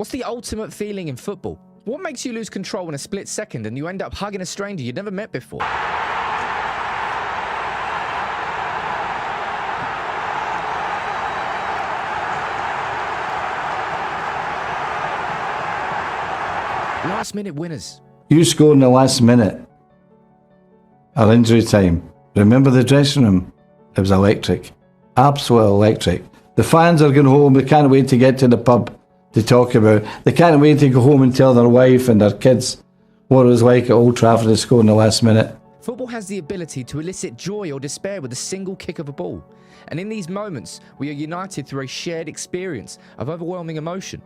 What's the ultimate feeling in football? What makes you lose control in a split second and you end up hugging a stranger you'd never met before? Last minute winners. You scored in the last minute at injury time. Remember the dressing room? It was electric. Absolute electric. The fans are going home. They can't wait to get to the pub to talk about. They can't wait to go home and tell their wife and their kids what it was like at Old Trafford to score in the last minute. Football has the ability to elicit joy or despair with a single kick of a ball. And in these moments, we are united through a shared experience of overwhelming emotion.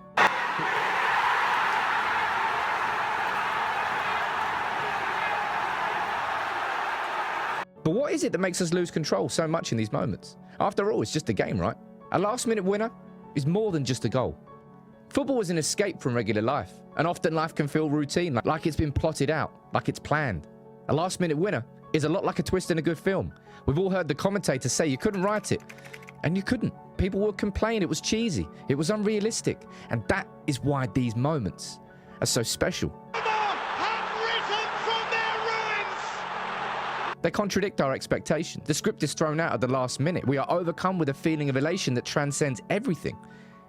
But what is it that makes us lose control so much in these moments? After all, it's just a game, right? A last-minute winner is more than just a goal. Football is an escape from regular life, and often life can feel routine, like it's been plotted out, like it's planned. A last-minute winner is a lot like a twist in a good film. We've all heard the commentators say you couldn't write it, and you couldn't. People would complain it was cheesy, it was unrealistic, and that is why these moments are so special. They contradict our expectations. The script is thrown out at the last minute. We are overcome with a feeling of elation that transcends everything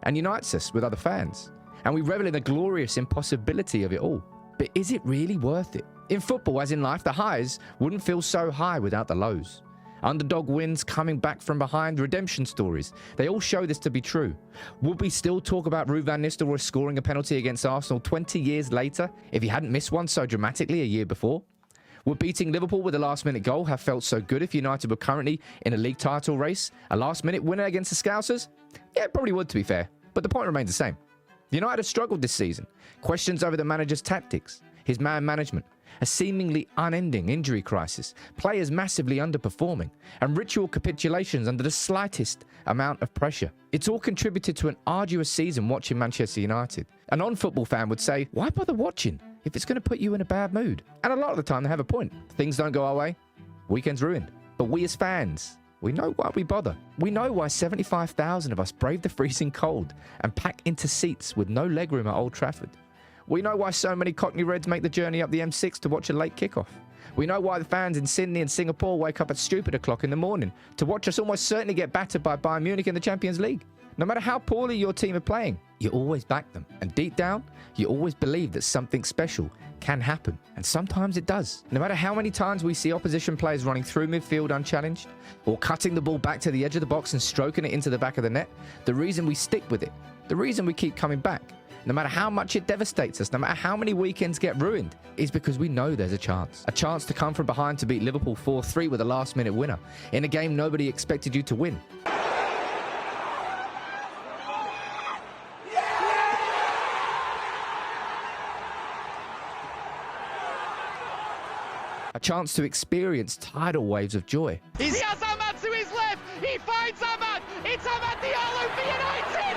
and unites us with other fans. And we revel in the glorious impossibility of it all. But is it really worth it? In football, as in life, the highs wouldn't feel so high without the lows. Underdog wins, coming back from behind, redemption stories. They all show this to be true. Would we still talk about Ruud van Nistelrooy scoring a penalty against Arsenal 20 years later if he hadn't missed one so dramatically a year before? Would beating Liverpool with a last-minute goal have felt so good if United were currently in a league title race? A last-minute winner against the Scousers? Yeah, it probably would, to be fair. But the point remains the same. United have struggled this season. Questions over the manager's tactics, his man management, a seemingly unending injury crisis, players massively underperforming, and ritual capitulations under the slightest amount of pressure. It's all contributed to an arduous season watching Manchester United. A non-football fan would say, why bother watching if it's going to put you in a bad mood? And a lot of the time they have a point. Things don't go our way, weekend's ruined. But we as fans, we know why we bother. We know why 75,000 of us brave the freezing cold and pack into seats with no legroom at Old Trafford. We know why so many Cockney Reds make the journey up the M6 to watch a late kickoff. We know why the fans in Sydney and Singapore wake up at stupid o'clock in the morning to watch us almost certainly get battered by Bayern Munich in the Champions League. No matter how poorly your team are playing, you always back them. And deep down, you always believe that something special can happen. And sometimes it does. No matter how many times we see opposition players running through midfield unchallenged, or cutting the ball back to the edge of the box and stroking it into the back of the net, the reason we stick with it, the reason we keep coming back, no matter how much it devastates us, no matter how many weekends get ruined, is because we know there's a chance. A chance to come from behind to beat Liverpool 4-3 with a last-minute winner in a game nobody expected you to win. A chance to experience tidal waves of joy. He has Ahmad to his left. He finds Ahmad. It's Ahmad Diallo for United.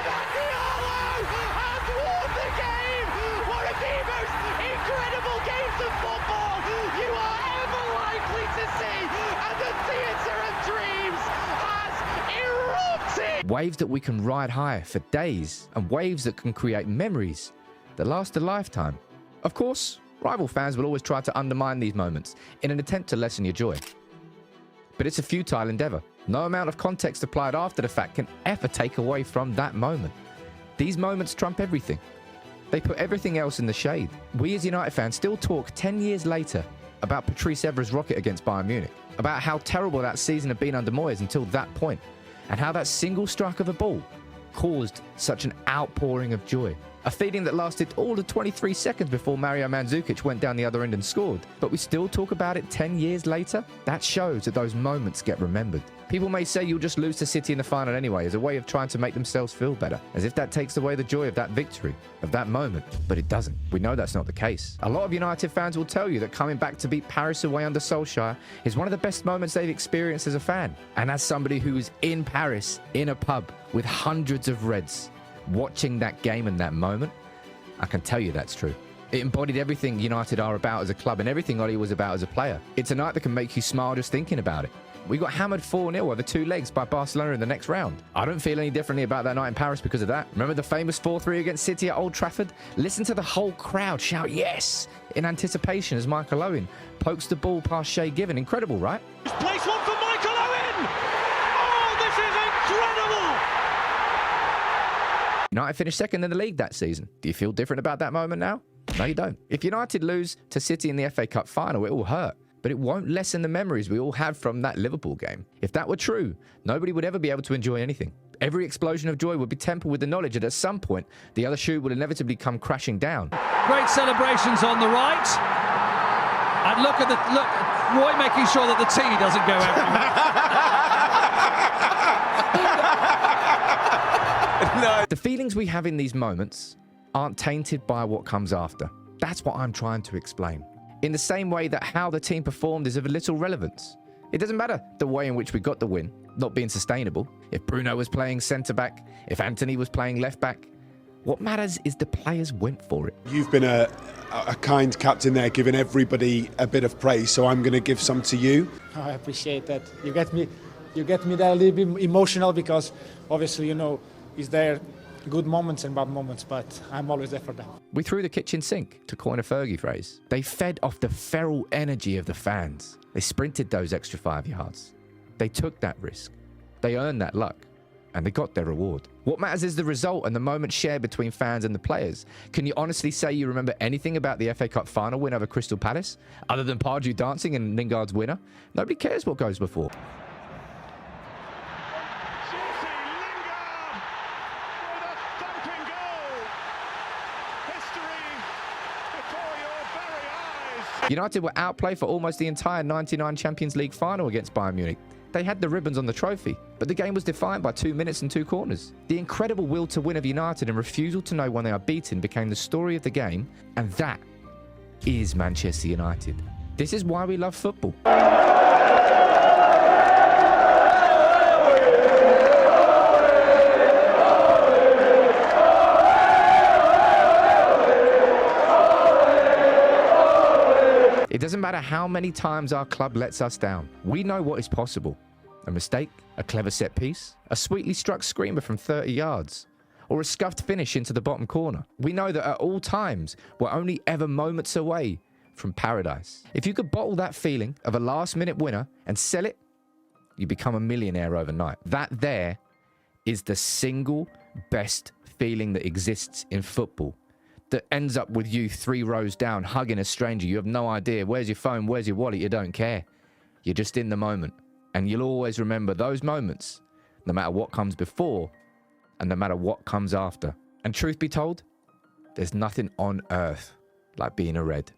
Ahmad Diallo has won the game. One of the most incredible games of football you are ever likely to see. And the theatre of dreams has erupted. Waves that we can ride high for days, and waves that can create memories that last a lifetime. Of course, rival fans will always try to undermine these moments in an attempt to lessen your joy. But it's a futile endeavour. No amount of context applied after the fact can ever take away from that moment. These moments trump everything. They put everything else in the shade. We as United fans still talk 10 years later about Patrice Evra's rocket against Bayern Munich, about how terrible that season had been under Moyes until that point, and how that single strike of a ball caused such an outpouring of joy. A feeling that lasted all of 23 seconds before Mario Mandzukic went down the other end and scored. But we still talk about it 10 years later? That shows that those moments get remembered. People may say you'll just lose to City in the final anyway as a way of trying to make themselves feel better, as if that takes away the joy of that victory, of that moment. But it doesn't. We know that's not the case. A lot of United fans will tell you that coming back to beat Paris away under Solskjaer is one of the best moments they've experienced as a fan. And as somebody who was in Paris, in a pub, with hundreds of Reds, watching that game and that moment, I can tell you that's true. It embodied everything United are about as a club and everything Ollie was about as a player. It's a night that can make you smile just thinking about it. We got hammered 4-0 over 2 legs by Barcelona in the next round. I don't feel any differently about that night in Paris because of that. Remember the famous 4-3 against City at Old Trafford? Listen to the whole crowd shout yes in anticipation as Michael Owen pokes the ball past Shea Given. Incredible, right? Place one for Michael Owen! Oh, this is incredible! United finished second in the league that season. Do you feel different about that moment now? No, you don't. If United lose to City in the FA Cup final, it will hurt. But it won't lessen the memories we all have from that Liverpool game. If that were true, nobody would ever be able to enjoy anything. Every explosion of joy would be tempered with the knowledge that at some point, the other shoe will inevitably come crashing down. Great celebrations on the right. And look, Roy making sure that the tea doesn't go everywhere. No. The feelings we have in these moments aren't tainted by what comes after. That's what I'm trying to explain. In the same way that how the team performed is of little relevance. It doesn't matter the way in which we got the win, not being sustainable. If Bruno was playing centre-back, if Anthony was playing left-back, what matters is the players went for it. You've been a kind captain there, giving everybody a bit of praise, so I'm going to give some to you. I appreciate that. You get me there a little bit emotional because obviously, you know, is there good moments and bad moments, but I'm always there for them. We threw the kitchen sink, to coin a Fergie phrase. They fed off the feral energy of the fans. They sprinted those extra 5 yards. They took that risk. They earned that luck. And they got their reward. What matters is the result and the moment shared between fans and the players. Can you honestly say you remember anything about the FA Cup final win over Crystal Palace? Other than Pardew dancing and Lingard's winner? Nobody cares what goes before. United were outplayed for almost the entire 99 Champions League final against Bayern Munich. They had the ribbons on the trophy, but the game was defined by 2 minutes and 2 corners. The incredible will to win of United and refusal to know when they are beaten became the story of the game, and that is Manchester United. This is why we love football. It doesn't matter how many times our club lets us down. We know what is possible. A mistake, a clever set piece, a sweetly struck screamer from 30 yards, or a scuffed finish into the bottom corner. We know that at all times, we're only ever moments away from paradise. If you could bottle that feeling of a last-minute winner and sell it, you become a millionaire overnight. That there is the single best feeling that exists in football. That ends up with you 3 rows down, hugging a stranger. You have no idea. Where's your phone? Where's your wallet? You don't care. You're just in the moment. And you'll always remember those moments, no matter what comes before and no matter what comes after. And truth be told, there's nothing on earth like being a Red.